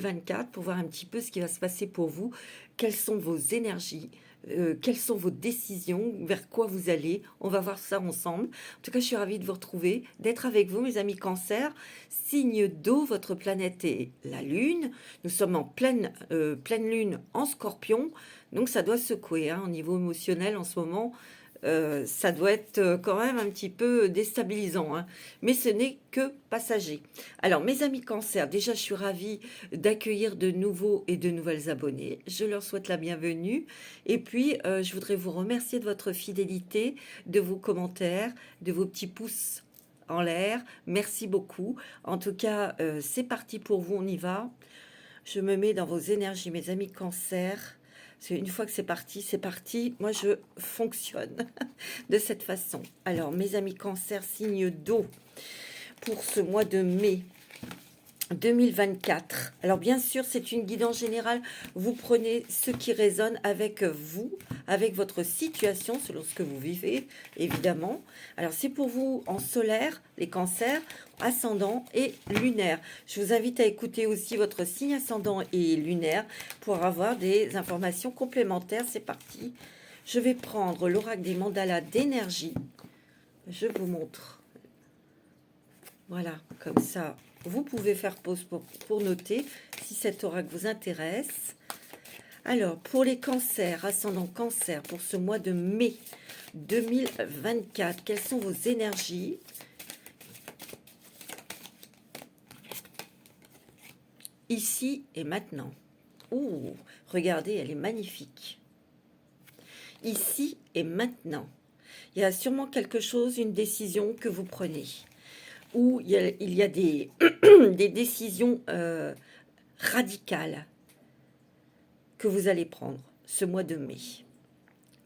2024 pour voir un petit peu ce qui va se passer pour vous. Quelles sont vos énergies? Quelles sont vos décisions? Vers quoi vous allez? On va voir ça ensemble. En tout cas, je suis ravie de vous retrouver, d'être avec vous, mes amis Cancer. Signe d'eau, votre planète est la Lune. Nous sommes en pleine Lune en Scorpion. Donc, ça doit secouer au niveau émotionnel en ce moment. Ça doit être quand même un petit peu déstabilisant, mais ce n'est que passager. Alors, mes amis Cancer, déjà, je suis ravie d'accueillir de nouveaux et de nouvelles abonnés. Je leur souhaite la bienvenue. Et puis, je voudrais vous remercier de votre fidélité, de vos commentaires, de vos petits pouces en l'air. Merci beaucoup. En tout cas, c'est parti pour vous, on y va. Je me mets dans vos énergies, mes amis Cancer. Parce qu'une fois que c'est parti, c'est parti. Moi, je fonctionne de cette façon. Alors, mes amis Cancer, signe d'eau pour ce mois de mai 2024. Alors, bien sûr, c'est une guidance générale. Vous prenez ce qui résonne avec vous, avec votre situation, selon ce que vous vivez, évidemment. Alors, c'est pour vous en solaire, les cancers, ascendant et lunaire. Je vous invite à écouter aussi votre signe ascendant et lunaire pour avoir des informations complémentaires. C'est parti. Je vais prendre l'oracle des mandalas d'énergie. Je vous montre. Voilà, comme ça, vous pouvez faire pause pour noter si cet oracle vous intéresse. Alors, pour les cancers, ascendant cancer, pour ce mois de mai 2024, quelles sont vos énergies? Ici et maintenant. Ouh, regardez, elle est magnifique. Ici et maintenant. Il y a sûrement quelque chose, une décision que vous prenez. Où il y a des, des décisions radicales que vous allez prendre ce mois de mai.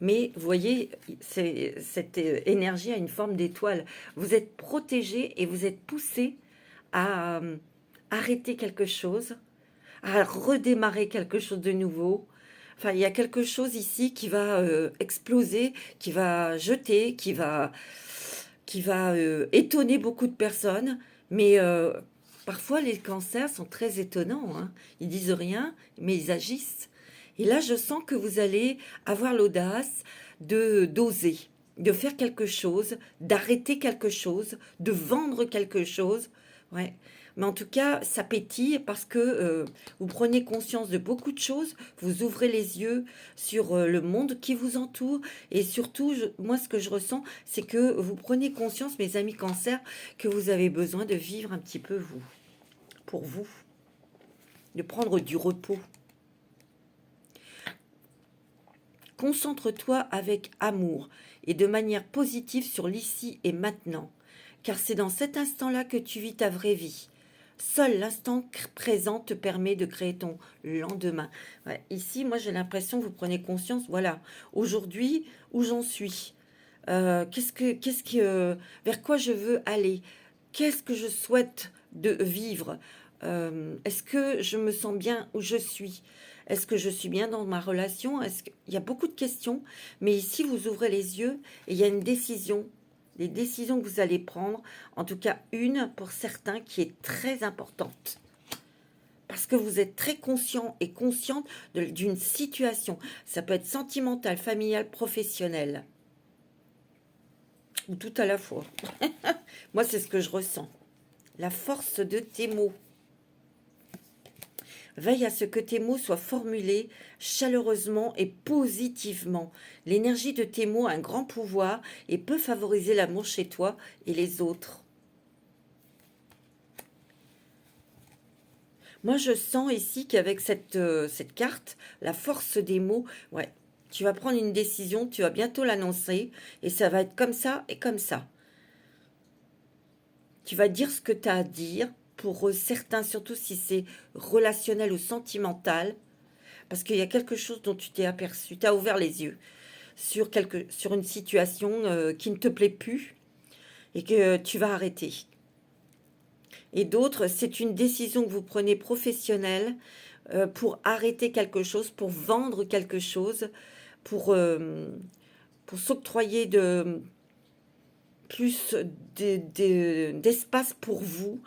Mais vous voyez, cette énergie a une forme d'étoile. Vous êtes protégé et vous êtes poussé à arrêter quelque chose, à redémarrer quelque chose de nouveau. Enfin, il y a quelque chose ici qui va exploser, qui va jeter, qui va étonner beaucoup de personnes. Mais parfois, les cancers sont très étonnants. Ils disent rien, mais ils agissent. Et là, je sens que vous allez avoir l'audace d'oser, de faire quelque chose, d'arrêter quelque chose, de vendre quelque chose. Ouais. Mais en tout cas, ça pétille parce que vous prenez conscience de beaucoup de choses, vous ouvrez les yeux sur le monde qui vous entoure et surtout, moi, ce que je ressens, c'est que vous prenez conscience, mes amis Cancer, que vous avez besoin de vivre un petit peu vous, pour vous, de prendre du repos. Concentre-toi avec amour et de manière positive sur l'ici et maintenant, car c'est dans cet instant-là que tu vis ta vraie vie. Seul l'instant présent te permet de créer ton lendemain. Ouais, ici, moi, j'ai l'impression que vous prenez conscience, voilà, aujourd'hui, où j'en suis. Vers quoi je veux aller? Qu'est-ce que je souhaite de vivre? Est-ce que je me sens bien où je suis? Est-ce que je suis bien dans ma relation? Il y a beaucoup de questions, mais ici, vous ouvrez les yeux et il y a une décision, des décisions que vous allez prendre, en tout cas une pour certains qui est très importante. Parce que vous êtes très conscient et consciente d'une situation. Ça peut être sentimental, familial, professionnel. Ou tout à la fois. Moi, c'est ce que je ressens. La force de tes mots. Veille à ce que tes mots soient formulés chaleureusement et positivement. L'énergie de tes mots a un grand pouvoir et peut favoriser l'amour chez toi et les autres. Moi, je sens ici qu'avec cette carte, la force des mots, ouais, tu vas prendre une décision, tu vas bientôt l'annoncer et ça va être comme ça et comme ça. Tu vas dire ce que tu as à dire. Pour certains, surtout si c'est relationnel ou sentimental, parce qu'il y a quelque chose dont tu t'es aperçu, tu as ouvert les yeux sur une situation qui ne te plaît plus et que tu vas arrêter. Et d'autres, c'est une décision que vous prenez professionnelle pour arrêter quelque chose, pour vendre quelque chose, pour s'octroyer plus d'espace pour vous,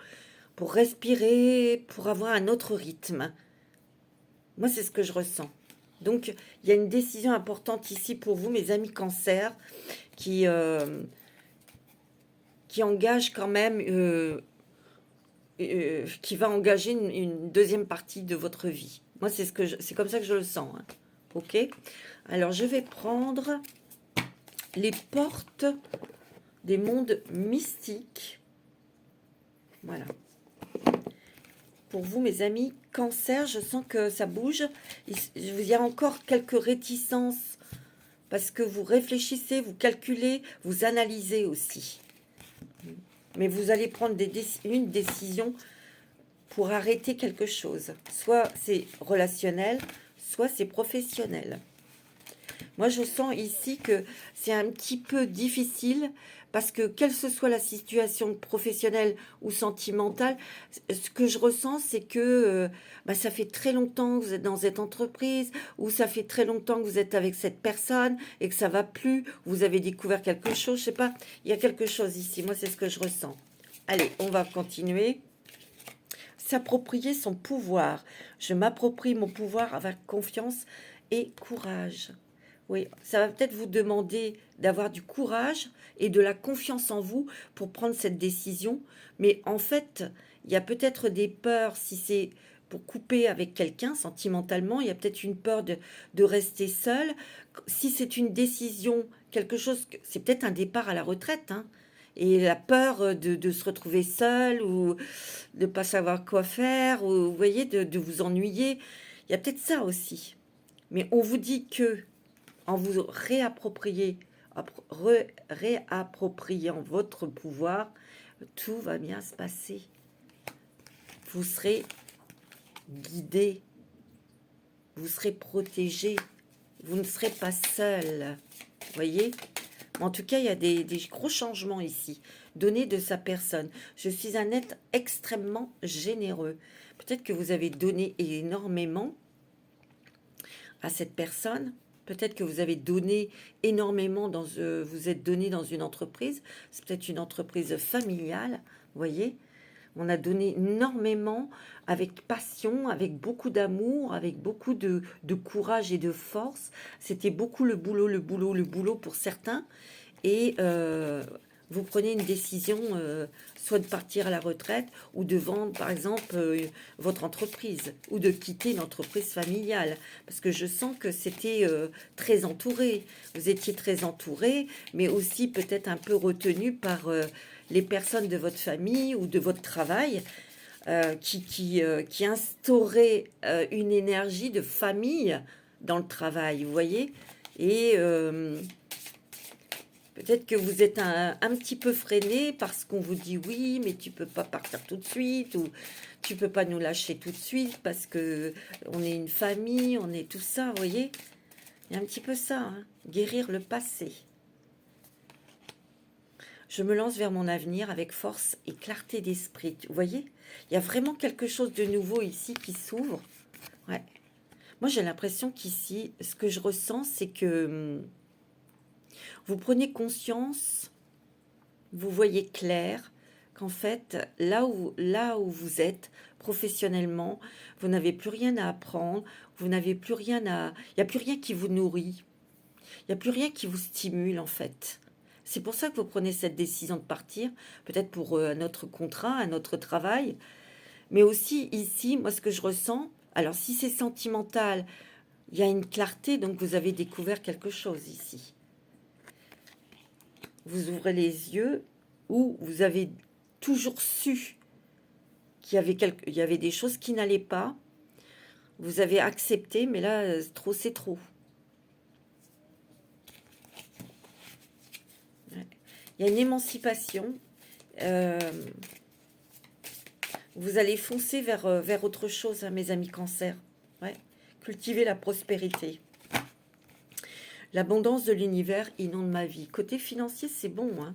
pour respirer, pour avoir un autre rythme. Moi, c'est ce que je ressens. Donc, il y a une décision importante ici pour vous, mes amis Cancer, qui, euh, qui engage quand même, qui va engager une deuxième partie de votre vie. Moi, c'est comme ça que je le sens. Hein. Ok? Alors, je vais prendre les portes des mondes mystiques. Voilà. Pour vous, mes amis Cancer, je sens que ça bouge. Il y a encore quelques réticences parce que vous réfléchissez, vous calculez, vous analysez aussi. Mais vous allez prendre une décision pour arrêter quelque chose. Soit c'est relationnel, soit c'est professionnel. Moi, je sens ici que c'est un petit peu difficile parce que quelle que soit la situation professionnelle ou sentimentale, ce que je ressens, c'est que ça fait très longtemps que vous êtes dans cette entreprise ou ça fait très longtemps que vous êtes avec cette personne et que ça va plus, vous avez découvert quelque chose, je sais pas, il y a quelque chose ici. Moi, c'est ce que je ressens. Allez, on va continuer. S'approprier son pouvoir. Je m'approprie mon pouvoir avec confiance et courage. Oui, ça va peut-être vous demander d'avoir du courage et de la confiance en vous pour prendre cette décision. Mais en fait, il y a peut-être des peurs si c'est pour couper avec quelqu'un sentimentalement. Il y a peut-être une peur de rester seul. Si c'est une décision, quelque chose, c'est peut-être un départ à la retraite. Hein, et la peur de se retrouver seul ou de ne pas savoir quoi faire, ou vous voyez, de vous ennuyer. Il y a peut-être ça aussi. Mais on vous dit que en vous réappropriant votre pouvoir, tout va bien se passer. Vous serez guidé, vous serez protégé, vous ne serez pas seul. Vous voyez? En tout cas, il y a des gros changements ici. Donner de sa personne. Je suis un être extrêmement généreux. Peut-être que vous avez donné énormément à cette personne. Peut-être que vous avez donné énormément vous êtes donné dans une entreprise. C'est peut-être une entreprise familiale. Vous voyez, on a donné énormément avec passion, avec beaucoup d'amour, avec beaucoup de courage et de force. C'était beaucoup le boulot, le boulot, le boulot pour certains. Et vous prenez une décision, soit de partir à la retraite ou de vendre, par exemple, votre entreprise ou de quitter l'entreprise familiale. Parce que je sens que c'était très entouré. Vous étiez très entouré, mais aussi peut-être un peu retenu par les personnes de votre famille ou de votre travail qui instauraient une énergie de famille dans le travail, vous voyez. Et peut-être que vous êtes un petit peu freiné parce qu'on vous dit oui, mais tu peux pas partir tout de suite ou tu peux pas nous lâcher tout de suite parce que on est une famille, on est tout ça, vous voyez. Il y a un petit peu ça, hein, guérir le passé. Je me lance vers mon avenir avec force et clarté d'esprit. Vous voyez, il y a vraiment quelque chose de nouveau ici qui s'ouvre. Ouais. Moi, j'ai l'impression qu'ici, ce que je ressens, c'est que vous prenez conscience, vous voyez clair qu'en fait, là où vous êtes professionnellement, vous n'avez plus rien à apprendre, vous n'avez plus rien à... Il n'y a plus rien qui vous nourrit, il n'y a plus rien qui vous stimule en fait. C'est pour ça que vous prenez cette décision de partir, peut-être pour un autre contrat, un autre travail, mais aussi ici, moi ce que je ressens, alors si c'est sentimental, il y a une clarté, donc vous avez découvert quelque chose ici. Vous ouvrez les yeux ou vous avez toujours su qu'il y avait, il y avait des choses qui n'allaient pas. Vous avez accepté, mais là, trop, c'est trop. Ouais. Il y a une émancipation. Vous allez foncer vers autre chose, hein, mes amis Cancer. Ouais. Cultiver la prospérité. L'abondance de l'univers inonde ma vie. Côté financier, c'est bon, hein.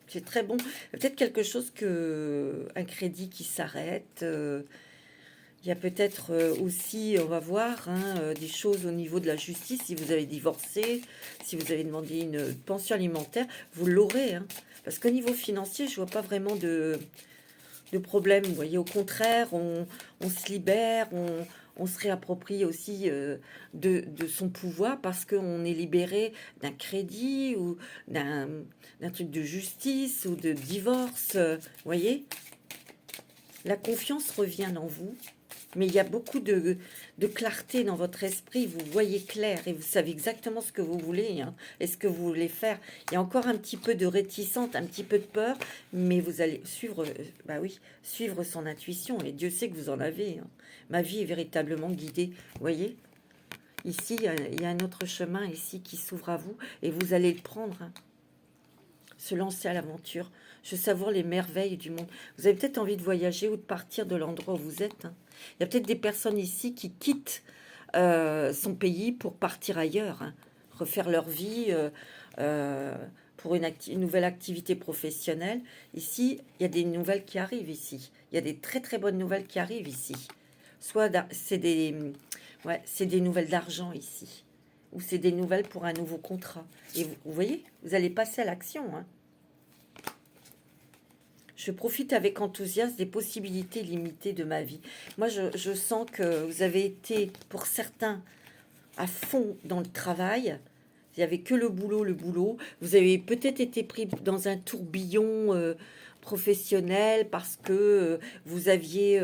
C'est très bon. Peut-être quelque chose un crédit qui s'arrête. Il y a peut-être aussi, on va voir, hein, des choses au niveau de la justice. Si vous avez divorcé, si vous avez demandé une pension alimentaire, vous l'aurez. Hein. Parce qu'au niveau financier, je vois pas vraiment de problème. Vous voyez, au contraire, on se libère, on se réapproprie aussi de son pouvoir parce qu'on est libéré d'un crédit ou d'un truc de justice ou de divorce. Voyez, la confiance revient dans vous. Mais il y a beaucoup de clarté dans votre esprit, vous voyez clair et vous savez exactement ce que vous voulez hein, et ce que vous voulez faire. Il y a encore un petit peu de réticence, un petit peu de peur, mais vous allez suivre, bah oui, suivre son intuition et Dieu sait que vous en avez. Hein. Ma vie est véritablement guidée, vous voyez. Ici, il y a un autre chemin ici qui s'ouvre à vous et vous allez le prendre. Hein. Se lancer à l'aventure. Je savoure les merveilles du monde. Vous avez peut-être envie de voyager ou de partir de l'endroit où vous êtes. Hein. Il y a peut-être des personnes ici qui quittent son pays pour partir ailleurs, hein, refaire leur vie pour une nouvelle activité professionnelle. Ici, il y a des nouvelles qui arrivent ici. Il y a des très très bonnes nouvelles qui arrivent ici. Soit c'est des nouvelles d'argent ici, ou c'est des nouvelles pour un nouveau contrat. Et vous voyez, vous allez passer à l'action. Hein. Je profite avec enthousiasme des possibilités limitées de ma vie. Moi, je sens que vous avez été, pour certains, à fond dans le travail. Il n'y avait que le boulot, le boulot. Vous avez peut-être été pris dans un tourbillon professionnel parce que vous aviez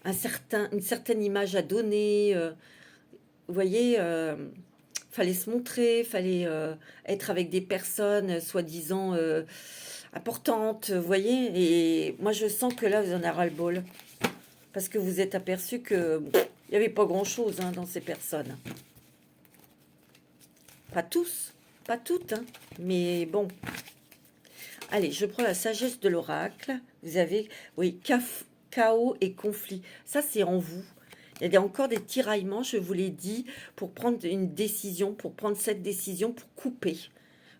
une certaine image à donner. Vous voyez, fallait se montrer, fallait être avec des personnes soi-disant importantes, vous voyez. Et moi, je sens que là, vous en avez ras-le-bol. Parce que vous êtes aperçu que il n'y avait pas grand-chose hein, dans ces personnes. Pas tous, pas toutes, hein, mais bon. Allez, je prends la sagesse de l'oracle. Vous avez, oui, chaos et conflit. Ça, c'est en vous. Il y a encore des tiraillements, je vous l'ai dit, pour prendre une décision, pour prendre cette décision, pour couper.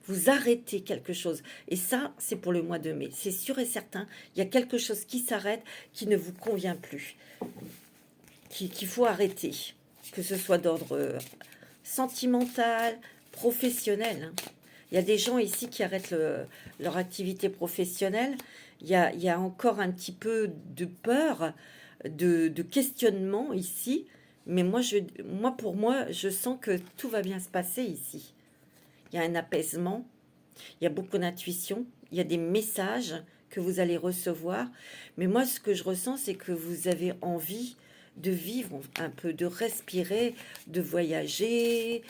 Vous arrêtez quelque chose. Et ça, c'est pour le mois de mai. C'est sûr et certain, il y a quelque chose qui s'arrête, qui ne vous convient plus, qu'il faut arrêter. Que ce soit d'ordre sentimental, professionnel. Hein. Il y a des gens ici qui arrêtent leur activité professionnelle. Il y a encore un petit peu de peur, de questionnement ici. Mais pour moi, je sens que tout va bien se passer ici. Il y a un apaisement, il y a beaucoup d'intuition, il y a des messages que vous allez recevoir. Mais moi, ce que je ressens, c'est que vous avez envie de vivre un peu, de respirer, de voyager,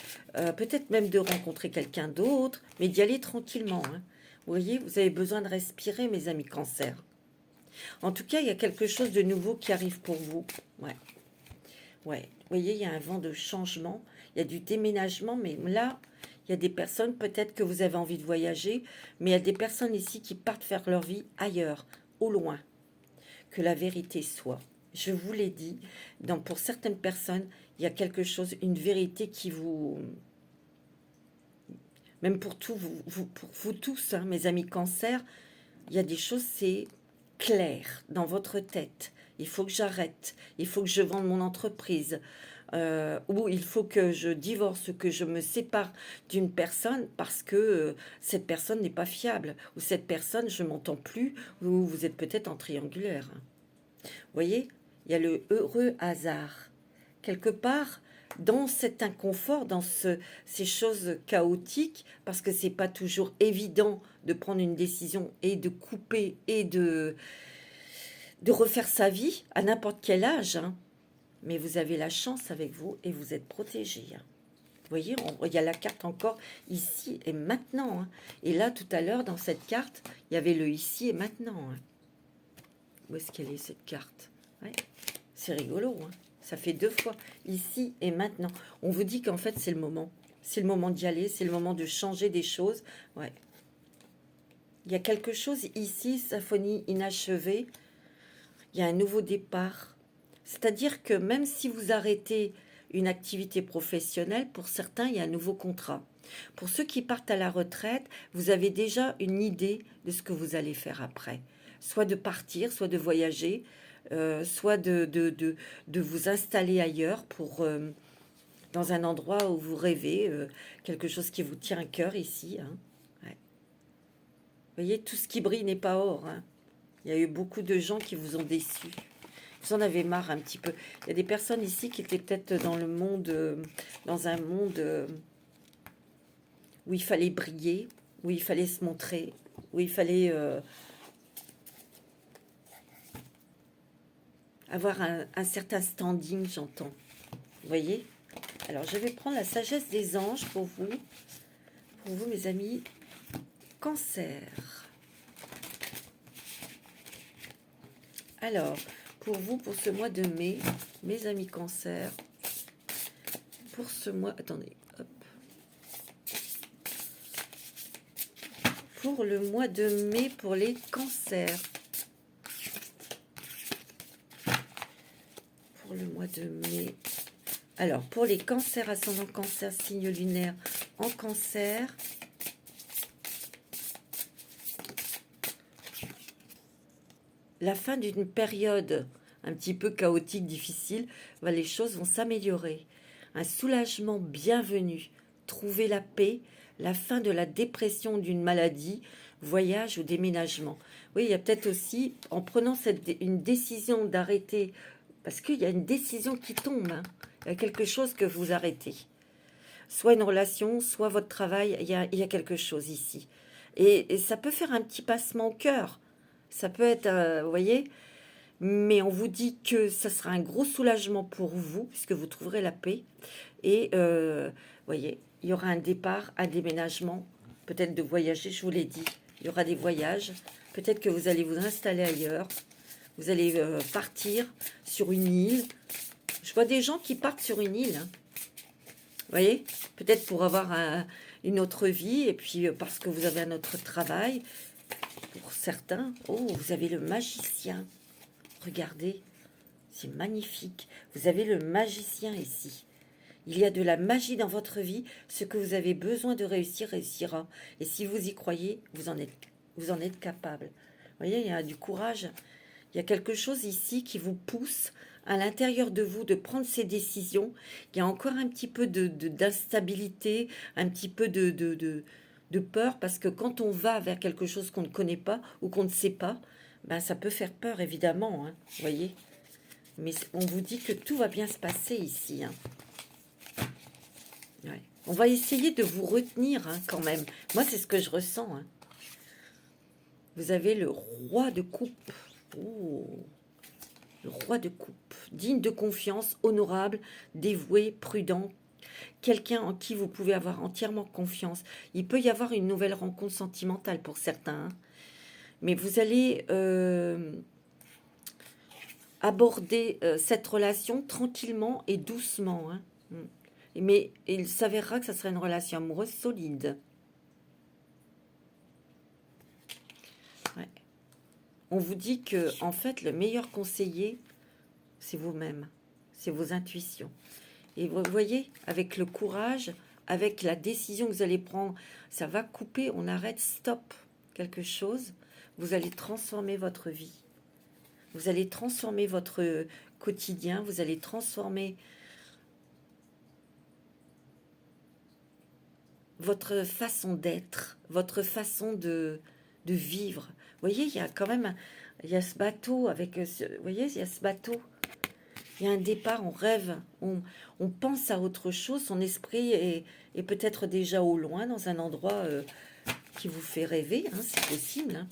peut-être même de rencontrer quelqu'un d'autre, mais d'y aller tranquillement. Hein. Vous voyez, vous avez besoin de respirer, mes amis Cancer. En tout cas, il y a quelque chose de nouveau qui arrive pour vous. Ouais. Ouais. Vous voyez, il y a un vent de changement, il y a du déménagement, mais là, il y a des personnes, peut-être que vous avez envie de voyager, mais il y a des personnes ici qui partent faire leur vie ailleurs, au loin. Que la vérité soit. Je vous l'ai dit, pour certaines personnes, il y a quelque chose, une vérité qui vous... Même pour pour vous tous, hein, mes amis Cancer, il y a des choses, c'est clair dans votre tête. Il faut que j'arrête, il faut que je vende mon entreprise, ou il faut que je divorce, que je me sépare d'une personne parce que cette personne n'est pas fiable, ou cette personne, je m'entends plus, ou vous êtes peut-être en triangulaire. Vous voyez, il y a le heureux hasard. Quelque part, dans cet inconfort, dans ces choses chaotiques, parce que c'est pas toujours évident de prendre une décision et de couper et de refaire sa vie à n'importe quel âge. Hein. Mais vous avez la chance avec vous et vous êtes protégé. Hein. Vous voyez, il y a la carte encore ici et maintenant. Hein. Et là, tout à l'heure, dans cette carte, il y avait le ici et maintenant. Hein. Où est-ce qu'elle est, cette carte? Ouais. C'est rigolo, hein. Ça fait 2 fois, ici et maintenant. On vous dit qu'en fait, c'est le moment. C'est le moment d'y aller, c'est le moment de changer des choses. Ouais. Il y a quelque chose ici, symphonie inachevée. Il y a un nouveau départ. C'est-à-dire que même si vous arrêtez une activité professionnelle, pour certains, il y a un nouveau contrat. Pour ceux qui partent à la retraite, vous avez déjà une idée de ce que vous allez faire après. Soit de partir, soit de voyager, soit de vous installer ailleurs dans un endroit où vous rêvez, quelque chose qui vous tient à cœur ici. Hein. Ouais. Vous voyez, tout ce qui brille n'est pas or. Hein. Il y a eu beaucoup de gens qui vous ont déçus. Vous en avez marre un petit peu. Il y a des personnes ici qui étaient peut-être dans le monde, dans un monde où il fallait briller, où il fallait se montrer, où il fallait avoir un certain standing, j'entends. Vous voyez? Alors, je vais prendre la sagesse des anges pour vous, mes amis. Cancer. Alors, pour vous, pour ce mois de mai, mes amis Cancer, pour ce mois... Attendez, hop. Pour le mois de mai, pour les cancers. Pour le mois de mai. Alors, pour les cancers, ascendant cancer, signe lunaire en cancer. La fin d'une période un petit peu chaotique, difficile, les choses vont s'améliorer. Un soulagement bienvenu. Trouver la paix, la fin de la dépression d'une maladie, voyage ou déménagement. Oui, il y a peut-être aussi, en prenant une décision d'arrêter, parce qu'il y a une décision qui tombe, hein. Il y a quelque chose que vous arrêtez. Soit une relation, soit votre travail, il y a quelque chose ici. Et ça peut faire un petit passement au cœur. Ça peut être, vous voyez, mais on vous dit que ça sera un gros soulagement pour vous, puisque vous trouverez la paix. Et, vous voyez, il y aura un départ, un déménagement, peut-être de voyager, je vous l'ai dit. Il y aura des voyages. Peut-être que vous allez vous installer ailleurs. Vous allez partir sur une île. Je vois des gens qui partent sur une île. Hein. Vous voyez, peut-être pour avoir une autre vie, et puis parce que vous avez un autre travail. Pour certains, oh, vous avez le magicien. Regardez, c'est magnifique. Vous avez le magicien ici. Il y a de la magie dans votre vie. Ce que vous avez besoin de réussir, réussira. Et si vous y croyez, vous en êtes capable. Vous voyez, il y a du courage. Il y a quelque chose ici qui vous pousse à l'intérieur de vous de prendre ces décisions. Il y a encore un petit peu d'instabilité, un petit peu de peur, parce que quand on va vers quelque chose qu'on ne connaît pas ou qu'on ne sait pas, ben ça peut faire peur, évidemment, hein, vous voyez. Mais on vous dit que tout va bien se passer ici. Hein. Ouais. On va essayer de vous retenir, hein, quand même. Moi, c'est ce que je ressens. Hein. Vous avez le roi de coupe. Oh. Le roi de coupe. Digne de confiance, honorable, dévoué, prudent. Quelqu'un en qui vous pouvez avoir entièrement confiance. Il peut y avoir une nouvelle rencontre sentimentale pour certains. Hein. Mais vous allez aborder cette relation tranquillement et doucement. Hein. Mais il s'avérera que ça sera une relation amoureuse solide. Ouais. On vous dit que, en fait, le meilleur conseiller, c'est vous-même. C'est vos intuitions. Et vous voyez, avec le courage, avec la décision que vous allez prendre, ça va couper, on arrête, stop, quelque chose. Vous allez transformer votre vie. Vous allez transformer votre quotidien. Vous allez transformer votre façon d'être, votre façon de vivre. Vous voyez, il y a quand même, il y a ce bateau avec, vous voyez, il y a ce bateau. Il y a un départ, on rêve, on pense à autre chose. Son esprit est peut-être déjà au loin, dans un endroit qui vous fait rêver, hein, c'est possible. Hein.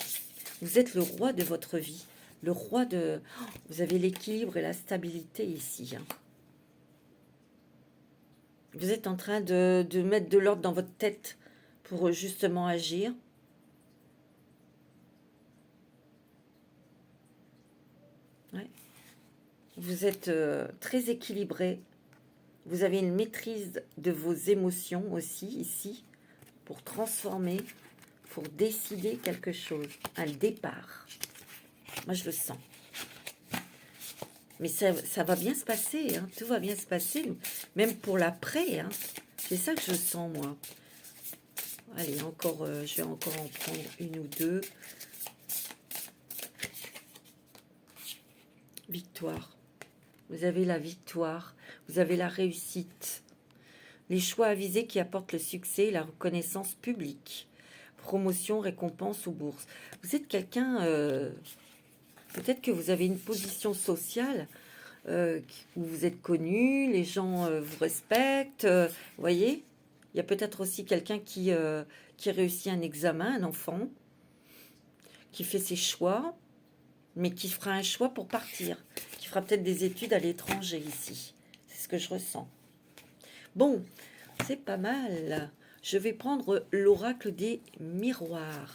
Vous êtes le roi de votre vie. Le roi de... Oh, vous avez l'équilibre et la stabilité ici. Hein. Vous êtes en train de mettre de l'ordre dans votre tête pour justement agir. Ouais. Vous êtes très équilibré. Vous avez une maîtrise de vos émotions aussi, ici, pour transformer, pour décider quelque chose. Un départ. Moi, je le sens. Mais ça va bien se passer, hein. Tout va bien se passer, même pour l'après. Hein. C'est ça que je sens, moi. Allez, encore, je vais encore en prendre une ou deux. Victoire. Vous avez la victoire, vous avez la réussite. Les choix avisés qui apportent le succès et la reconnaissance publique. Promotion, récompense ou bourse. Vous êtes quelqu'un Peut-être que vous avez une position sociale où vous êtes connu, les gens vous respectent, vous voyez. Il y a peut-être aussi quelqu'un qui réussit un examen, un enfant, qui fait ses choix, mais qui fera un choix pour partir, qui fera peut-être des études à l'étranger ici. C'est ce que je ressens. Bon, c'est pas mal. Je vais prendre l'oracle des miroirs.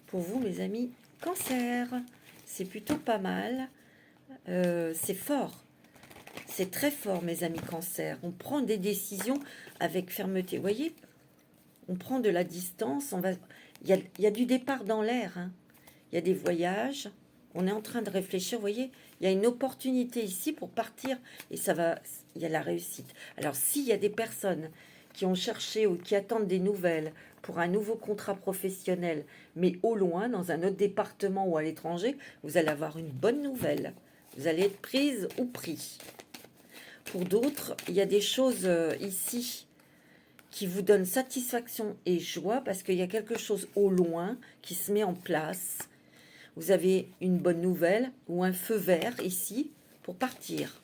Pour vous, mes amis, Cancer, c'est plutôt pas mal. C'est fort. C'est très fort, mes amis Cancer. On prend des décisions avec fermeté. Vous voyez, on prend de la distance. Il y a du départ dans l'air. Hein. Il y a des voyages. On est en train de réfléchir. Vous voyez, il y a une opportunité ici pour partir. Et ça va, il y a la réussite. Alors, s'il y a des personnes qui ont cherché ou qui attendent des nouvelles pour un nouveau contrat professionnel, mais au loin, dans un autre département ou à l'étranger, vous allez avoir une bonne nouvelle. Vous allez être prise ou pris. Pour d'autres, il y a des choses ici qui vous donnent satisfaction et joie parce qu'il y a quelque chose au loin qui se met en place. Vous avez une bonne nouvelle ou un feu vert ici pour partir.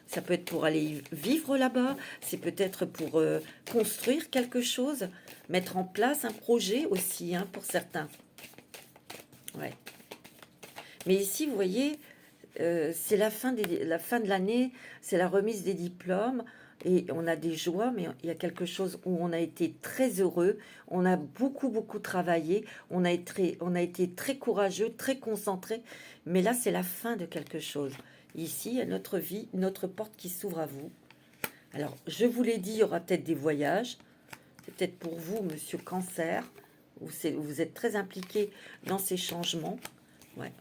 Ça peut être pour aller vivre là-bas, c'est peut-être pour construire quelque chose, mettre en place un projet aussi, hein, pour certains. Ouais. Mais ici, vous voyez, c'est la fin de l'année, c'est la remise des diplômes, et on a des joies, mais il y a quelque chose où on a été très heureux, on a beaucoup, beaucoup travaillé, on a été très courageux, très concentré, mais là, c'est la fin de quelque chose. Ici, il y a notre vie, notre porte qui s'ouvre à vous. Alors, je vous l'ai dit, il y aura peut-être des voyages. C'est peut-être pour vous, monsieur Cancer, où vous êtes très impliqué dans ces changements. Ouais.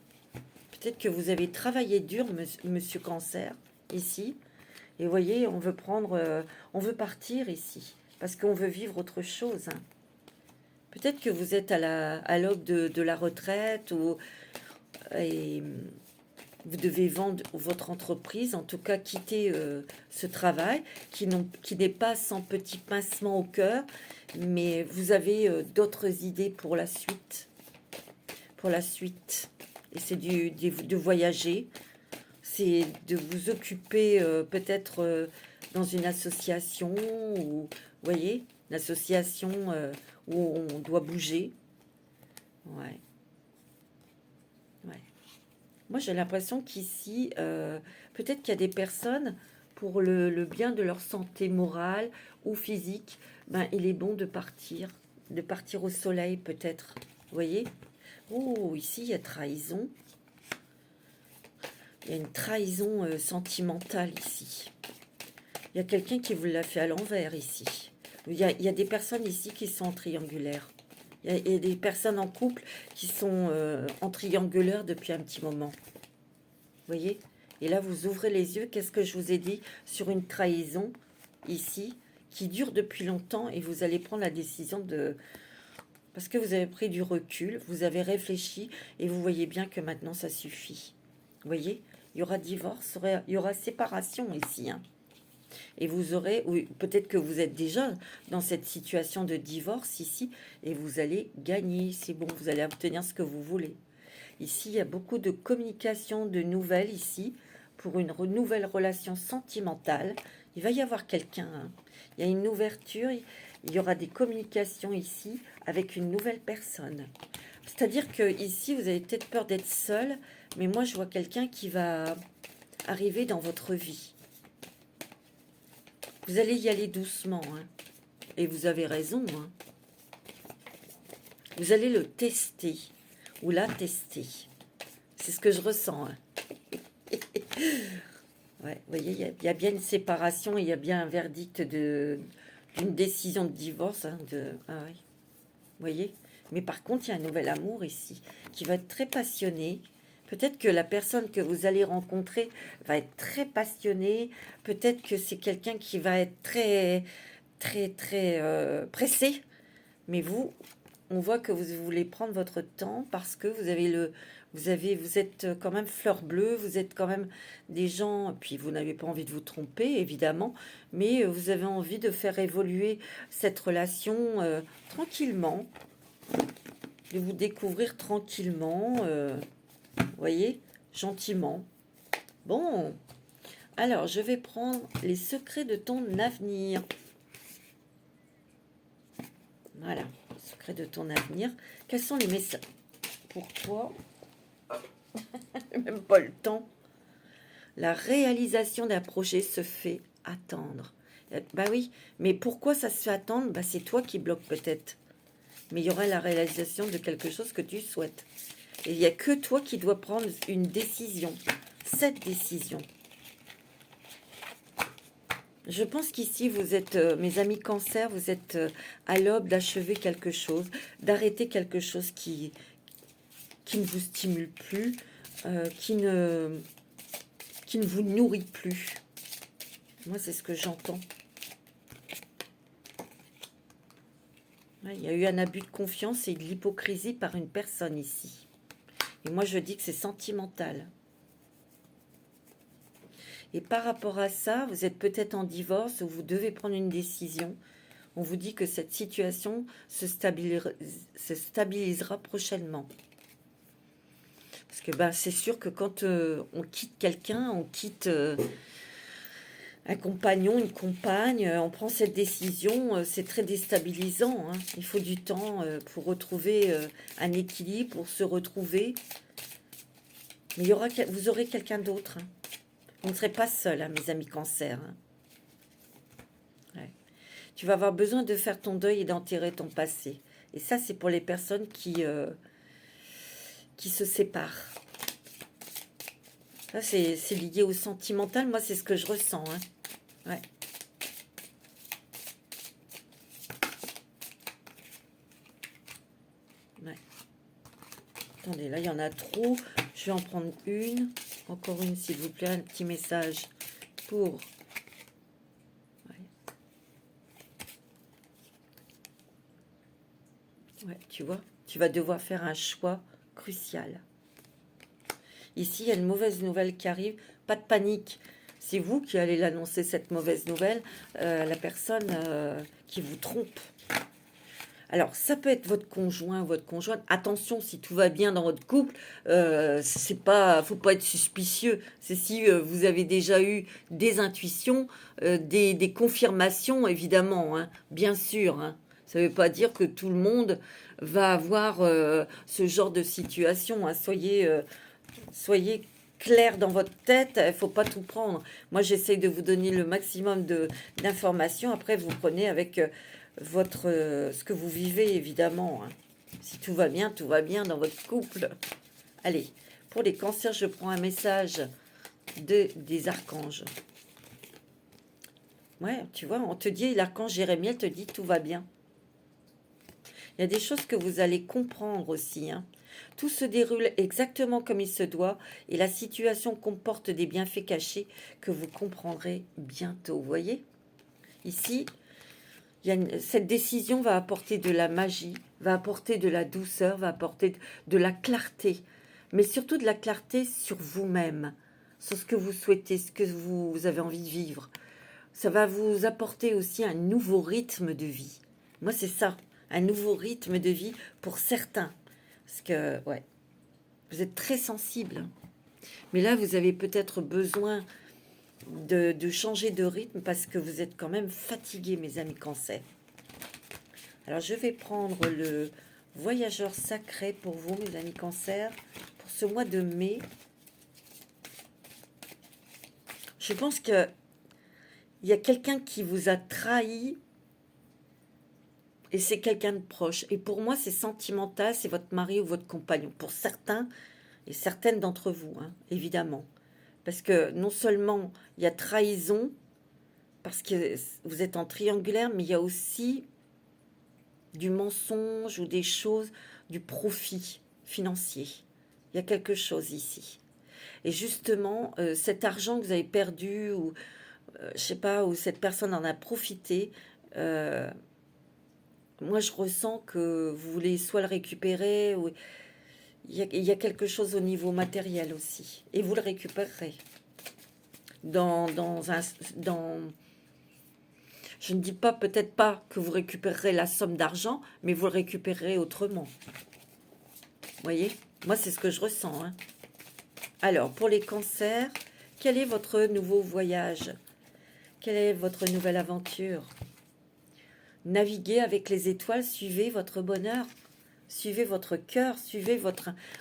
Peut-être que vous avez travaillé dur, monsieur Cancer, ici. Et vous voyez, on veut partir ici, parce qu'on veut vivre autre chose. Hein. Peut-être que vous êtes à l'aube de la retraite, et vous devez vendre votre entreprise, en tout cas quitter ce travail qui n'est pas sans petit pincement au cœur, mais vous avez d'autres idées pour la suite. Pour la suite. Et c'est de voyager, c'est de vous occuper peut-être dans une association, ou, vous voyez, une association où on doit bouger. Ouais. Ouais. Moi, j'ai l'impression qu'ici, peut-être qu'il y a des personnes, pour le bien de leur santé morale ou physique, ben, il est bon de partir au soleil peut-être. Vous voyez? Oh, ici, il y a trahison. Il y a une trahison sentimentale ici. Il y a quelqu'un qui vous l'a fait à l'envers ici. Il y a des personnes ici qui sont en triangulaire. Il y a des personnes en couple qui sont en triangulaire depuis un petit moment. Vous voyez? Et là, vous ouvrez les yeux. Qu'est-ce que je vous ai dit sur une trahison ici qui dure depuis longtemps, et vous allez prendre la décision de... Parce que vous avez pris du recul, vous avez réfléchi et vous voyez bien que maintenant ça suffit. Vous voyez? Il y aura divorce, il y aura séparation ici. Hein. Et vous aurez, oui, peut-être que vous êtes déjà dans cette situation de divorce ici, et vous allez gagner. C'est bon, vous allez obtenir ce que vous voulez. Ici, il y a beaucoup de communication, de nouvelles ici, pour une nouvelle relation sentimentale. Il va y avoir quelqu'un. Hein. Il y a une ouverture, il y aura des communications ici avec une nouvelle personne. C'est-à-dire que ici, vous avez peut-être peur d'être seul, mais moi, je vois quelqu'un qui va arriver dans votre vie. Vous allez y aller doucement, hein. Et vous avez raison. Hein. Vous allez le tester ou la tester. C'est ce que je ressens. Hein. Ouais, vous voyez, il y a bien une séparation, il y a bien un verdict d'une décision de divorce. Hein, ah oui, vous voyez. Mais par contre, il y a un nouvel amour ici qui va être très passionné. Peut-être que la personne que vous allez rencontrer va être très passionnée. Peut-être que c'est quelqu'un qui va être très, très, très pressé. Mais vous, on voit que vous voulez prendre votre temps parce que vous êtes quand même fleur bleue, vous êtes quand même des gens, puis vous n'avez pas envie de vous tromper, évidemment, mais vous avez envie de faire évoluer cette relation tranquillement. de vous découvrir tranquillement, vous voyez, gentiment. Bon, alors je vais prendre les secrets de ton avenir. Voilà, secrets de ton avenir. Quels sont les messages pour toi? Même pas le temps. La réalisation d'un projet se fait attendre. Bah oui, mais pourquoi ça se fait attendre? Bah c'est toi qui bloques peut-être. Mais il y aura la réalisation de quelque chose que tu souhaites. Et il n'y a que toi qui dois prendre une décision. Cette décision. Je pense qu'ici, vous êtes, mes amis cancer, vous êtes à l'aube d'achever quelque chose, d'arrêter quelque chose qui ne vous stimule plus, qui ne vous nourrit plus. Moi, c'est ce que j'entends. Ouais, il y a eu un abus de confiance et de l'hypocrisie par une personne ici. Et moi, je dis que c'est sentimental. Et par rapport à ça, vous êtes peut-être en divorce ou vous devez prendre une décision. On vous dit que cette situation se stabilisera prochainement. Parce que ben, c'est sûr que quand on quitte quelqu'un, on quitte un compagnon, une compagne, on prend cette décision, c'est très déstabilisant. Hein. Il faut du temps pour retrouver un équilibre, pour se retrouver. Mais vous aurez quelqu'un d'autre. Hein. Vous ne serez pas seul, hein, mes amis cancer. Hein. Ouais. Tu vas avoir besoin de faire ton deuil et d'enterrer ton passé. Et ça, c'est pour les personnes qui se séparent. Ça, c'est lié au sentimental. Moi, c'est ce que je ressens. Hein. Ouais. Ouais. Attendez, là, il y en a trop. Je vais en prendre une. Encore une, s'il vous plaît. Un petit message pour... Ouais, tu vois, tu vas devoir faire un choix crucial. Ici, il y a une mauvaise nouvelle qui arrive. Pas de panique. C'est vous qui allez l'annoncer, cette mauvaise nouvelle. La personne qui vous trompe. Alors, ça peut être votre conjoint, votre conjointe. Attention, si tout va bien dans votre couple, c'est pas, faut pas être suspicieux. C'est si vous avez déjà eu des intuitions, des confirmations, évidemment, hein, bien sûr. Hein. Ça ne veut pas dire que tout le monde va avoir ce genre de situation. Hein. Soyez clair dans votre tête, il ne faut pas tout prendre. Moi, j'essaie de vous donner le maximum d'informations. Après, vous prenez avec ce que vous vivez, évidemment. Hein. Si tout va bien dans votre couple. Allez, pour les cancers, je prends un message des archanges. Ouais, tu vois, on te dit, l'archange Jérémiel te dit tout va bien. Il y a des choses que vous allez comprendre aussi. Hein. Tout se déroule exactement comme il se doit et la situation comporte des bienfaits cachés que vous comprendrez bientôt. Vous voyez? Ici, cette décision va apporter de la magie, va apporter de la douceur, va apporter de la clarté, mais surtout de la clarté sur vous-même, sur ce que vous souhaitez, ce que vous avez envie de vivre. Ça va vous apporter aussi un nouveau rythme de vie. Moi, c'est ça, un nouveau rythme de vie pour certains. Parce que, ouais, vous êtes très sensible. Mais là, vous avez peut-être besoin de changer de rythme parce que vous êtes quand même fatigué, mes amis cancer. Alors, je vais prendre le voyageur sacré pour vous, mes amis cancer, pour ce mois de mai. Je pense que il y a quelqu'un qui vous a trahi et c'est quelqu'un de proche. Et pour moi, c'est sentimental, c'est votre mari ou votre compagnon. Pour certains et certaines d'entre vous, hein, évidemment. Parce que non seulement il y a trahison, parce que vous êtes en triangulaire, mais il y a aussi du mensonge ou des choses, du profit financier. Il y a quelque chose ici. Et justement, cet argent que vous avez perdu, ou je sais pas, où cette personne en a profité, moi je ressens que vous voulez soit le récupérer, ou il y a quelque chose au niveau matériel aussi. Et vous le récupérerez. Je ne dis pas, peut-être pas que vous récupérerez la somme d'argent, mais vous le récupérerez autrement. voyez, moi, c'est ce que je ressens, hein. Alors, pour les cancers, quel est votre nouveau voyage? Quelle est votre nouvelle aventure? Naviguez avec les étoiles, suivez votre bonheur, suivez votre cœur, suivez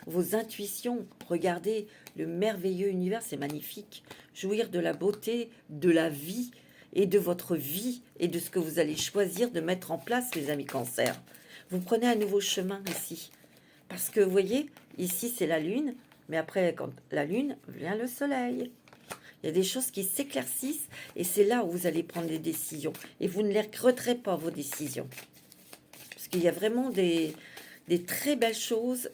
vos intuitions. Regardez le merveilleux univers, c'est magnifique. Jouir de la beauté, de la vie et de votre vie et de ce que vous allez choisir de mettre en place, les amis Cancer. Vous prenez un nouveau chemin ici. Parce que, vous voyez, ici c'est la lune, mais après, quand la lune, vient le soleil. Il y a des choses qui s'éclaircissent et c'est là où vous allez prendre des décisions. Et vous ne les regretterez pas, vos décisions. Parce qu'il y a vraiment des très belles choses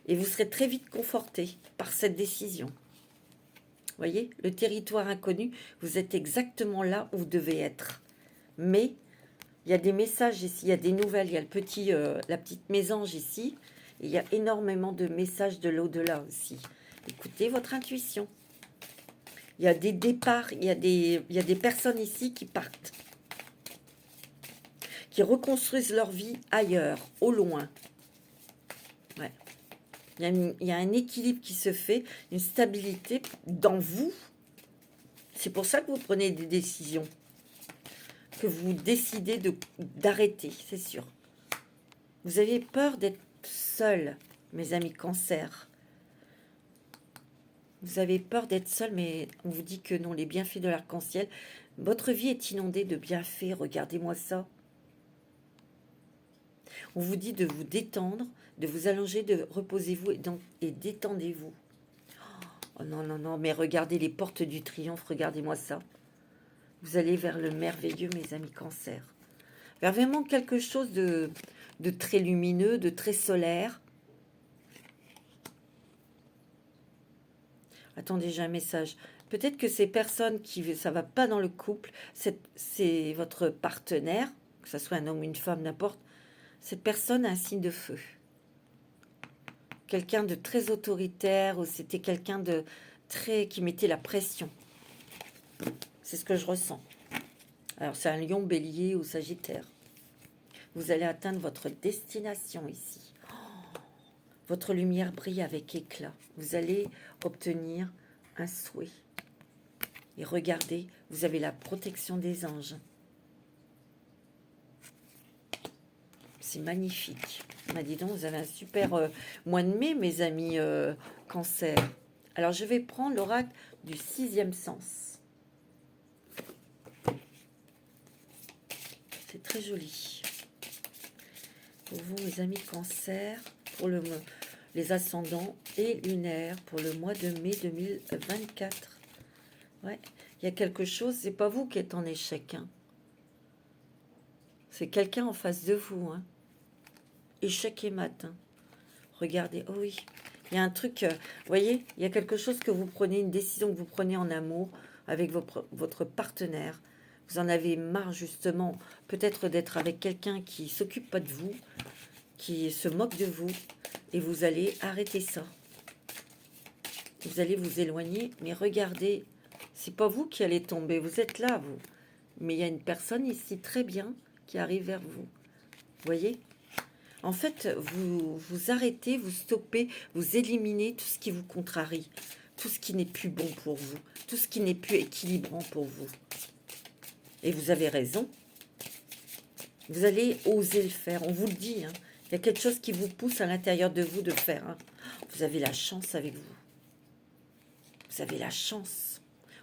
et vous serez très vite conforté par cette décision. Vous voyez, le territoire inconnu, vous êtes exactement là où vous devez être. Mais il y a des messages ici, il y a des nouvelles, il y a la petite mésange ici. Et il y a énormément de messages de l'au-delà aussi. Écoutez votre intuition. Il y a des départs, il y a des personnes ici qui partent, qui reconstruisent leur vie ailleurs, au loin. Ouais. Il y a un équilibre qui se fait, une stabilité dans vous. C'est pour ça que vous prenez des décisions, que vous décidez d'arrêter, c'est sûr. Vous avez peur d'être seul, mes amis Cancer. Vous avez peur d'être seul, mais on vous dit que non, les bienfaits de l'arc-en-ciel. Votre vie est inondée de bienfaits, regardez-moi ça. On vous dit de vous détendre, de vous allonger, de reposez-vous et détendez-vous. Oh non, non, non, mais regardez les portes du triomphe, regardez-moi ça. Vous allez vers le merveilleux, mes amis Cancer. Vers vraiment quelque chose de très lumineux, de très solaire. Attendez, j'ai un message. Peut-être que ces personnes ça va pas dans le couple, c'est votre partenaire, que ce soit un homme ou une femme, n'importe. Cette personne a un signe de feu. Quelqu'un de très autoritaire, ou c'était quelqu'un de qui mettait la pression. C'est ce que je ressens. Alors, c'est un lion, bélier ou sagittaire. Vous allez atteindre votre destination ici. Votre lumière brille avec éclat. Vous allez obtenir un souhait. Et regardez, vous avez la protection des anges. C'est magnifique. Dis donc, vous avez un super mois de mai, mes amis Cancer. Alors, je vais prendre l'oracle du 6e sens. C'est très joli. Pour vous, mes amis Cancer, pour les ascendants et lunaires, pour le mois de mai 2024. Ouais, il y a quelque chose, c'est pas vous qui êtes en échec, hein. C'est quelqu'un en face de vous, hein. Échec et mat, hein. Regardez, oh oui, il y a un truc, vous voyez, il y a quelque chose que vous prenez, une décision que vous prenez en amour avec votre partenaire. Vous en avez marre, justement, peut-être d'être avec quelqu'un qui s'occupe pas de vous, qui se moque de vous, et vous allez arrêter ça. Vous allez vous éloigner, mais regardez, c'est pas vous qui allez tomber, vous êtes là, vous. Mais il y a une personne ici très bien qui arrive vers vous. Vous voyez? En fait, vous arrêtez, vous stoppez, vous éliminez tout ce qui vous contrarie, tout ce qui n'est plus bon pour vous, tout ce qui n'est plus équilibrant pour vous. Et vous avez raison. Vous allez oser le faire, on vous le dit, hein. Il y a quelque chose qui vous pousse à l'intérieur de vous de faire, hein. Vous avez la chance avec vous. Vous avez la chance.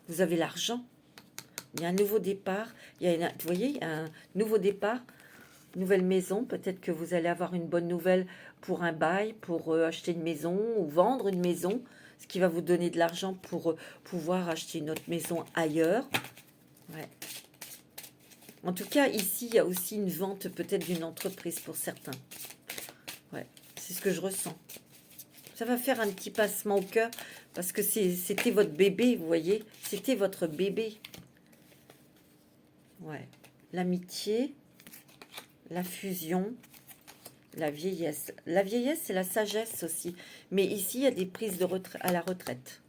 Vous avez l'argent. Il y a un nouveau départ. Vous voyez, il y a un nouveau départ, nouvelle maison. Peut-être que vous allez avoir une bonne nouvelle pour un bail, pour acheter une maison ou vendre une maison, ce qui va vous donner de l'argent pour pouvoir acheter une autre maison ailleurs. Ouais. En tout cas, ici, il y a aussi une vente peut-être d'une entreprise pour certains. Ouais, c'est ce que je ressens. Ça va faire un petit passement au cœur parce que c'était votre bébé, vous voyez. C'était votre bébé. Ouais. L'amitié, la fusion, la vieillesse. La vieillesse, c'est la sagesse aussi. Mais ici, il y a des prises à la retraite.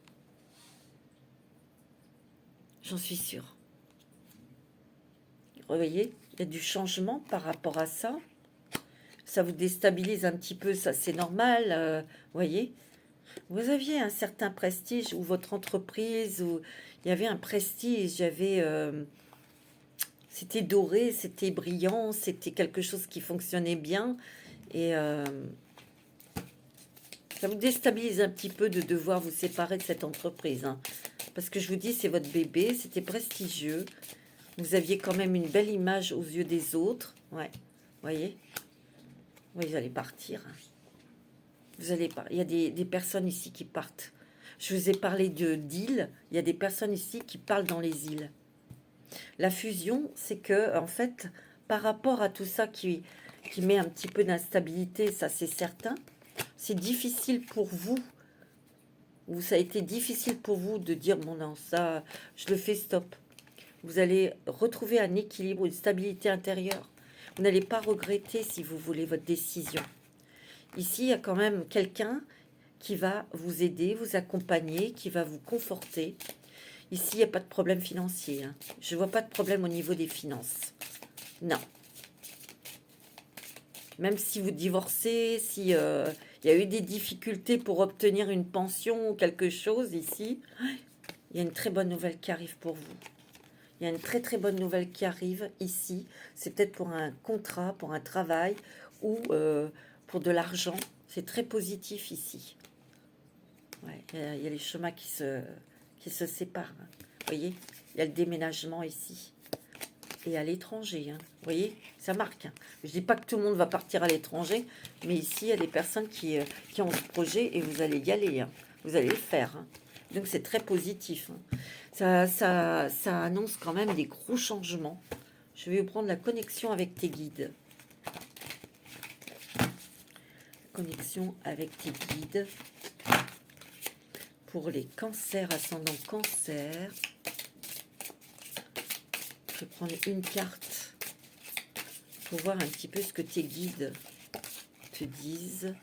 J'en suis sûre. Vous voyez, il y a du changement par rapport à ça. ça vous déstabilise un petit peu, ça c'est normal, voyez. Vous aviez un certain prestige, ou votre entreprise, ou il y avait un prestige, il y avait, c'était doré, c'était brillant, c'était quelque chose qui fonctionnait bien, et ça vous déstabilise un petit peu de devoir vous séparer de cette entreprise, hein. Parce que je vous dis, c'est votre bébé, c'était prestigieux, vous aviez quand même une belle image aux yeux des autres, ouais, voyez, oui, vous allez partir, hein. Vous allez pas. Il y a des personnes ici qui partent. Je vous ai parlé d'îles. Il y a des personnes ici qui parlent dans les îles. La fusion, c'est que, en fait, par rapport à tout ça qui met un petit peu d'instabilité, ça c'est certain, c'est difficile pour vous, ou ça a été difficile pour vous de dire, bon non, ça, je le fais stop. Vous allez retrouver un équilibre, une stabilité intérieure. Vous n'allez pas regretter, si vous voulez, votre décision. Ici, il y a quand même quelqu'un qui va vous aider, vous accompagner, qui va vous conforter. Ici, il n'y a pas de problème financier, hein. Je ne vois pas de problème au niveau des finances. Non. Même si vous divorcez, si il y a eu des difficultés pour obtenir une pension ou quelque chose ici, il y a une très bonne nouvelle qui arrive pour vous. Il y a une très très bonne nouvelle qui arrive ici. C'est peut-être pour un contrat, pour un travail ou pour de l'argent. C'est très positif ici. Ouais, il y a les chemins qui se séparent, hein. Vous voyez, il y a le déménagement ici. Et à l'étranger, hein. Vous voyez, ça marque, hein. Je ne dis pas que tout le monde va partir à l'étranger, mais ici, il y a des personnes qui ont ce projet et vous allez y aller, hein. Vous allez le faire, hein. Donc, c'est très positif, hein. Ça annonce quand même des gros changements. Je vais vous prendre la connexion avec tes guides. Connexion avec tes guides. Pour les cancers, ascendant cancer. Je vais prendre une carte pour voir un petit peu ce que tes guides te disent.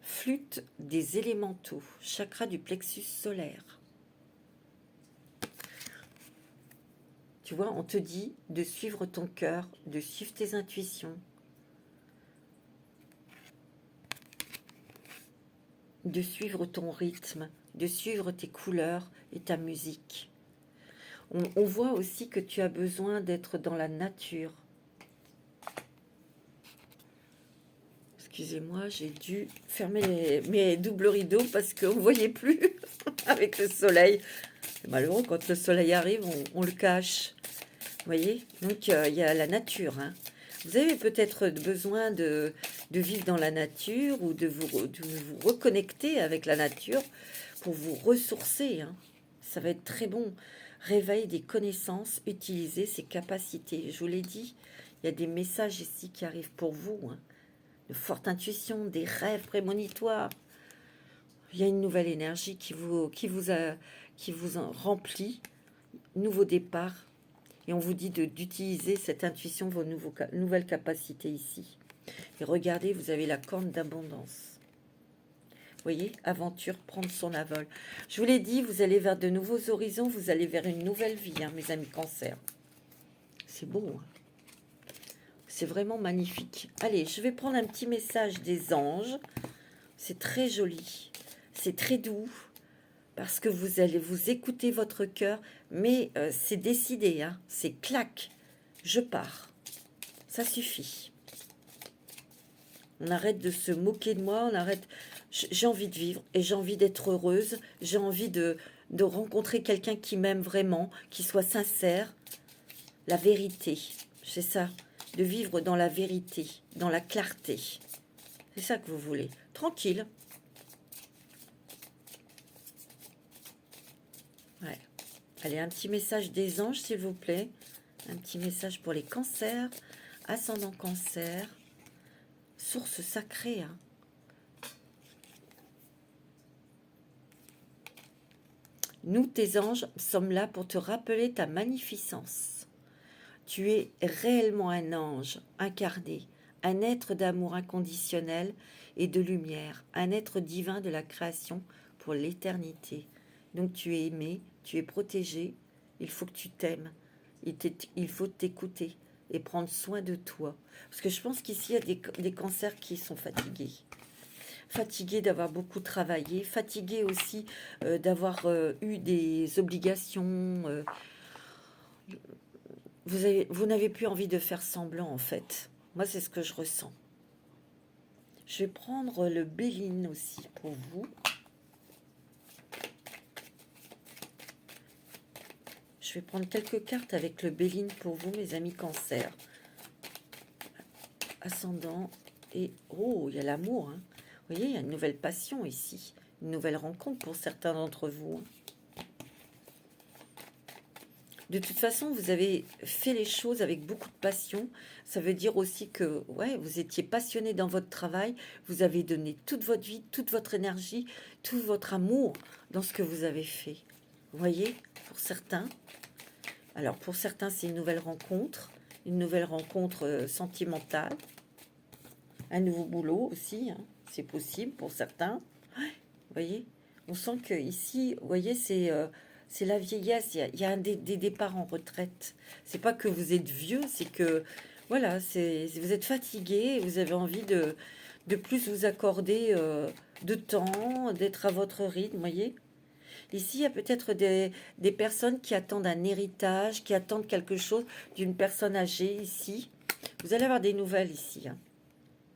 Flûte des élémentaux, chakra du plexus solaire. Tu vois, on te dit de suivre ton cœur, de suivre tes intuitions, de suivre ton rythme, de suivre tes couleurs et ta musique. On voit aussi que tu as besoin d'être dans la nature. Excusez-moi, j'ai dû fermer mes doubles rideaux parce qu'on ne voyait plus avec le soleil. C'est malheureux, quand le soleil arrive, on le cache. Vous voyez? Donc, il y a la nature, hein. Vous avez peut-être besoin de vivre dans la nature ou de vous reconnecter avec la nature pour vous ressourcer, hein. Ça va être très bon. Réveil des connaissances, utiliser ses capacités. Je vous l'ai dit, il y a des messages ici qui arrivent pour vous, hein. De forte intuition, des rêves prémonitoires. Il y a une nouvelle énergie qui vous remplit. Nouveau départ. Et on vous dit d'utiliser cette intuition, vos nouvelles capacités ici. Et regardez, vous avez la corne d'abondance. Vous voyez, aventure, prendre son envol. Je vous l'ai dit, vous allez vers de nouveaux horizons, vous allez vers une nouvelle vie, hein, mes amis cancer. C'est beau, hein. C'est vraiment magnifique. Allez, je vais prendre un petit message des anges. C'est très joli. C'est très doux. Parce que vous allez vous écouter votre cœur. Mais c'est décidé, hein. C'est clac. Je pars. Ça suffit. On arrête de se moquer de moi. On arrête. J'ai envie de vivre et j'ai envie d'être heureuse. J'ai envie de rencontrer quelqu'un qui m'aime vraiment, qui soit sincère. La vérité. C'est ça. De vivre dans la vérité, dans la clarté. C'est ça que vous voulez. Tranquille. Ouais. Allez, un petit message des anges, s'il vous plaît. Un petit message pour les cancers, ascendant cancer, source sacrée, hein. Nous, tes anges, sommes là pour te rappeler ta magnificence. Tu es réellement un ange incarné, un être d'amour inconditionnel et de lumière, un être divin de la création pour l'éternité. Donc tu es aimé, tu es protégé, il faut que tu t'aimes, il faut t'écouter, et prendre soin de toi. Parce que je pense qu'ici, il y a des cancers qui sont fatigués. Fatigués d'avoir beaucoup travaillé, fatigués aussi d'avoir eu des obligations. Vous n'avez plus envie de faire semblant, en fait. Moi, c'est ce que je ressens. Je vais prendre le Béline aussi pour vous. Je vais prendre quelques cartes avec le Béline pour vous, mes amis Cancer. Ascendant et... Oh, il y a l'amour. Hein. Vous voyez, il y a une nouvelle passion ici. Une nouvelle rencontre pour certains d'entre vous. Hein. De toute façon, vous avez fait les choses avec beaucoup de passion. Ça veut dire aussi que ouais, vous étiez passionné dans votre travail. Vous avez donné toute votre vie, toute votre énergie, tout votre amour dans ce que vous avez fait. Vous voyez, pour certains. Alors, pour certains, c'est une nouvelle rencontre sentimentale. Un nouveau boulot aussi, hein, c'est possible pour certains. Ouais, vous voyez, on sent que ici, vous voyez, c'est la vieillesse. Il y a des départs en retraite. C'est pas que vous êtes vieux, c'est que voilà, vous êtes fatigué, vous avez envie de plus vous accorder de temps, d'être à votre rythme, vous voyez. Ici, il y a peut-être des personnes qui attendent un héritage, qui attendent quelque chose d'une personne âgée ici. Vous allez avoir des nouvelles ici, hein.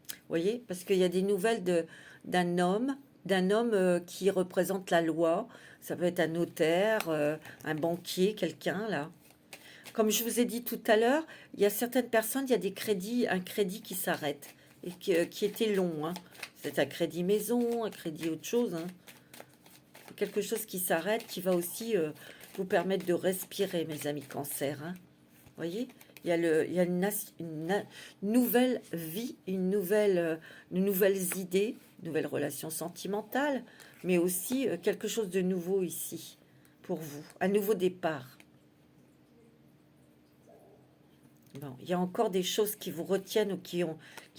Vous voyez, parce qu'il y a des nouvelles d'un homme qui représente la loi. Ça peut être un notaire, un banquier, quelqu'un là. Comme je vous ai dit tout à l'heure, il y a certaines personnes, il y a des crédits, un crédit qui s'arrête et qui était long. Hein. C'est un crédit maison, un crédit autre chose. Hein. Quelque chose qui s'arrête, qui va aussi vous permettre de respirer, mes amis Cancer. Hein. Vous voyez, il y a une nouvelle vie, de nouvelles idées, de nouvelles relations sentimentales, mais aussi quelque chose de nouveau ici pour vous, un nouveau départ. Bon, il y a encore des choses qui vous retiennent ou qui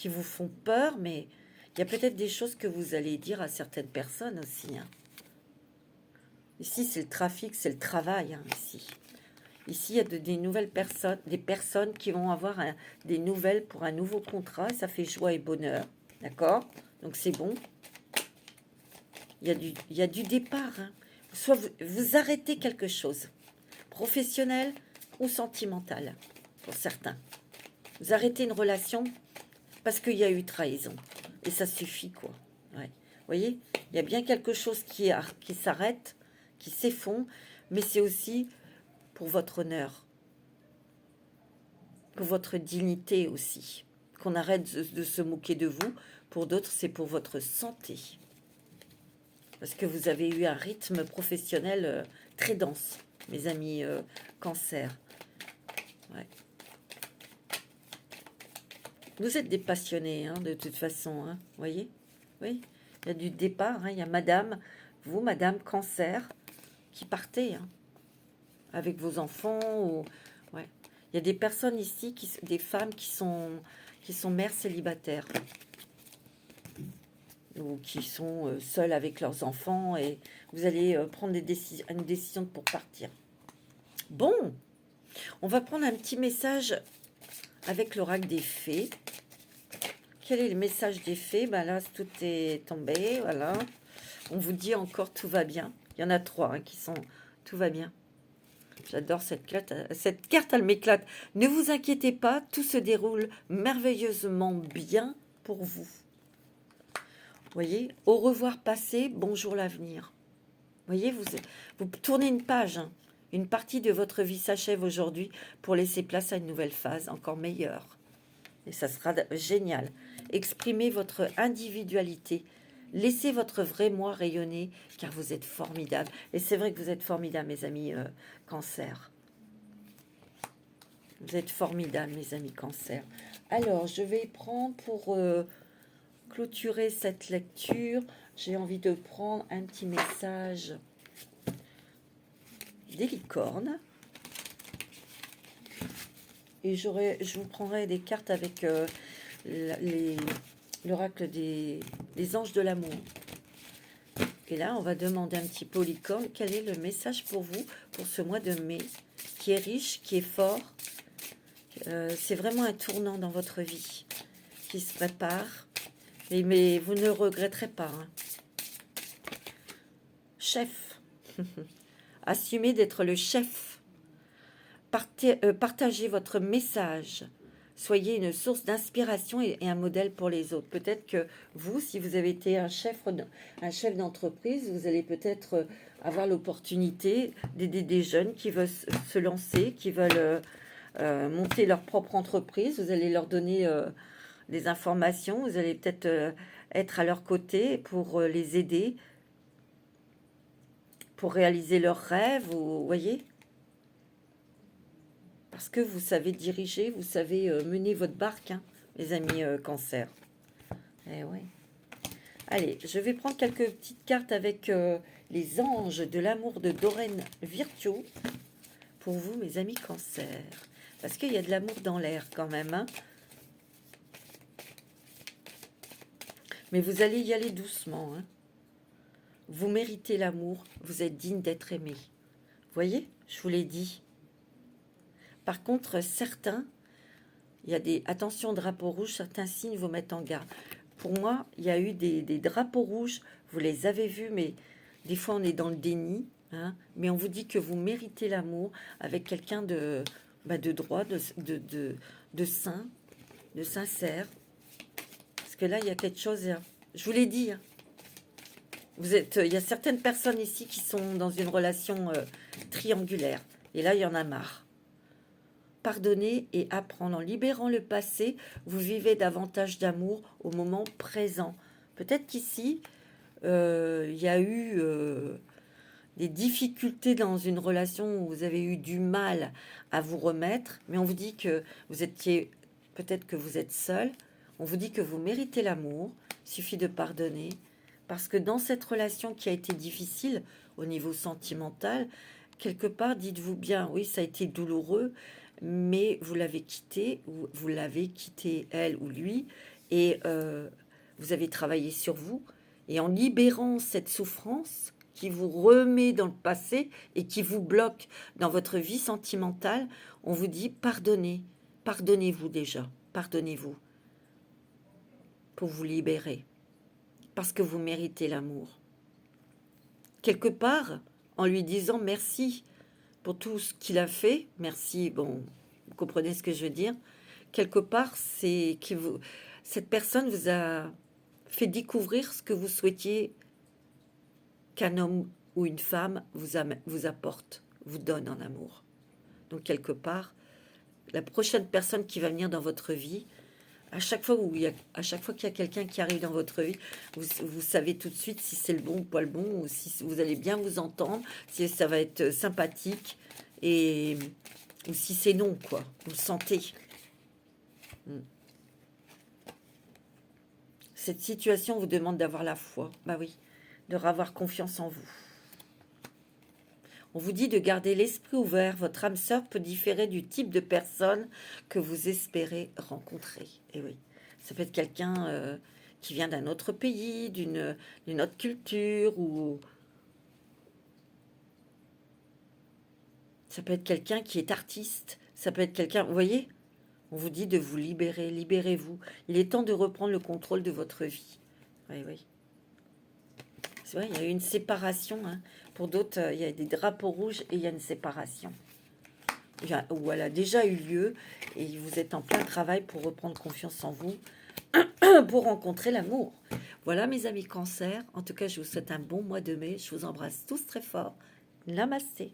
vous font peur, mais il y a peut-être des choses que vous allez dire à certaines personnes aussi. Hein. Ici, c'est le trafic, c'est le travail, hein, ici. Ici, il y a des nouvelles personnes, des personnes qui vont avoir des nouvelles pour un nouveau contrat. Ça fait joie et bonheur. D'accord? Donc, c'est bon. Il y a du départ. Hein. Soit vous arrêtez quelque chose, professionnel ou sentimental, pour certains. Vous arrêtez une relation parce qu'il y a eu trahison. Et ça suffit, quoi. Ouais. Vous voyez? Il y a bien quelque chose qui s'arrête, qui s'effondre, mais c'est aussi pour votre honneur, pour votre dignité aussi, qu'on arrête de se moquer de vous. Pour d'autres, c'est pour votre santé, parce que vous avez eu un rythme professionnel très dense, mes amis Cancer. Ouais. Vous êtes des passionnés, hein, de toute façon, hein, voyez? Oui, il y a du départ, hein, il y a madame, vous, madame Cancer, qui partez, hein, avec vos enfants. Ou... Ouais. Il y a des personnes ici, des femmes qui sont mères célibataires ou qui sont seules avec leurs enfants, et vous allez prendre une décision pour partir. Bon, on va prendre un petit message avec l'oracle des fées. Quel est le message des fées? Ben là, tout est tombé, voilà. On vous dit encore tout va bien. Il y en a 3 hein, qui sont tout va bien. J'adore cette carte. Cette carte, elle m'éclate. Ne vous inquiétez pas, tout se déroule merveilleusement bien pour vous. Voyez, au revoir passé, bonjour l'avenir. Voyez, vous tournez une page. Hein. Une partie de votre vie s'achève aujourd'hui pour laisser place à une nouvelle phase encore meilleure. Et ça sera génial. Exprimez votre individualité. Laissez votre vrai moi rayonner, car vous êtes formidable. Et c'est vrai que vous êtes formidable, mes amis Cancer. Vous êtes formidable, mes amis Cancer. Alors, je vais prendre pour clôturer cette lecture. J'ai envie de prendre un petit message des licornes. Et je vous prendrai des cartes avec l'oracle des anges de l'amour. Et là, on va demander un petit peu aux licornes quel est le message pour vous pour ce mois de mai, qui est riche, qui est fort, C'est vraiment un tournant dans votre vie qui se prépare. Mais vous ne regretterez pas. Hein. Chef. Assumez d'être le chef. Partagez votre message. Soyez une source d'inspiration et un modèle pour les autres. Peut-être que vous, si vous avez été un chef d'entreprise, vous allez peut-être avoir l'opportunité d'aider des jeunes qui veulent se lancer, qui veulent monter leur propre entreprise. Vous allez leur donner des informations. Vous allez peut-être être à leur côté pour les aider, pour réaliser leurs rêves. Vous voyez ? Parce que vous savez diriger, vous savez mener votre barque, hein, les amis cancer. Eh ouais. Allez, je vais prendre quelques petites cartes avec les anges de l'amour de Doreen Virtue pour vous, mes amis cancer. Parce qu'il y a de l'amour dans l'air quand même. Hein. Mais vous allez y aller doucement. Hein. Vous méritez l'amour, vous êtes digne d'être aimé. Vous voyez, je vous l'ai dit. Par contre, certains, il y a des, attention, drapeaux rouges, certains signes vous mettent en garde. Pour moi, il y a eu des drapeaux rouges, vous les avez vus, mais des fois on est dans le déni, hein, mais on vous dit que vous méritez l'amour avec quelqu'un de droit, de sain, de sincère. Parce que là, il y a quelque chose, je vous l'ai dit, hein. Il y a certaines personnes ici qui sont dans une relation triangulaire, et là, il y en a marre. Pardonner et apprendre. En libérant le passé, vous vivez davantage d'amour au moment présent. Peut-être qu'ici, il y a eu des difficultés dans une relation où vous avez eu du mal à vous remettre, mais on vous dit que vous étiez, peut-être que vous êtes seul, on vous dit que vous méritez l'amour, il suffit de pardonner, parce que dans cette relation qui a été difficile au niveau sentimental, quelque part, dites-vous bien, oui, ça a été douloureux, mais vous l'avez quitté, ou vous l'avez quitté, elle ou lui, et vous avez travaillé sur vous, et en libérant cette souffrance qui vous remet dans le passé et qui vous bloque dans votre vie sentimentale, on vous dit pardonnez, pardonnez-vous déjà, pardonnez-vous, pour vous libérer, parce que vous méritez l'amour. Quelque part, en lui disant merci, pour tout ce qu'il a fait, merci, bon, vous comprenez ce que je veux dire, quelque part, c'est que cette personne vous a fait découvrir ce que vous souhaitiez qu'un homme ou une femme vous apporte, vous donne en amour. Donc, quelque part, la prochaine personne qui va venir dans votre vie, à chaque fois qu'il y a quelqu'un qui arrive dans votre vie, vous savez tout de suite si c'est le bon ou pas le bon, ou si vous allez bien vous entendre, si ça va être sympathique, ou si c'est non, quoi. Vous le sentez. Cette situation vous demande d'avoir la foi. Bah oui, de avoir confiance en vous. On vous dit de garder l'esprit ouvert. Votre âme sœur peut différer du type de personne que vous espérez rencontrer. Et oui, ça peut être quelqu'un qui vient d'un autre pays, d'une autre culture, ou ça peut être quelqu'un qui est artiste. Ça peut être quelqu'un, vous voyez, on vous dit de vous libérer, libérez-vous. Il est temps de reprendre le contrôle de votre vie. Oui, oui. C'est vrai, il y a eu une séparation. Hein. Pour d'autres, il y a des drapeaux rouges et il y a une séparation. Où elle a déjà eu lieu et vous êtes en plein travail pour reprendre confiance en vous, pour rencontrer l'amour. Voilà mes amis cancer. En tout cas, je vous souhaite un bon mois de mai. Je vous embrasse tous très fort. Namasté.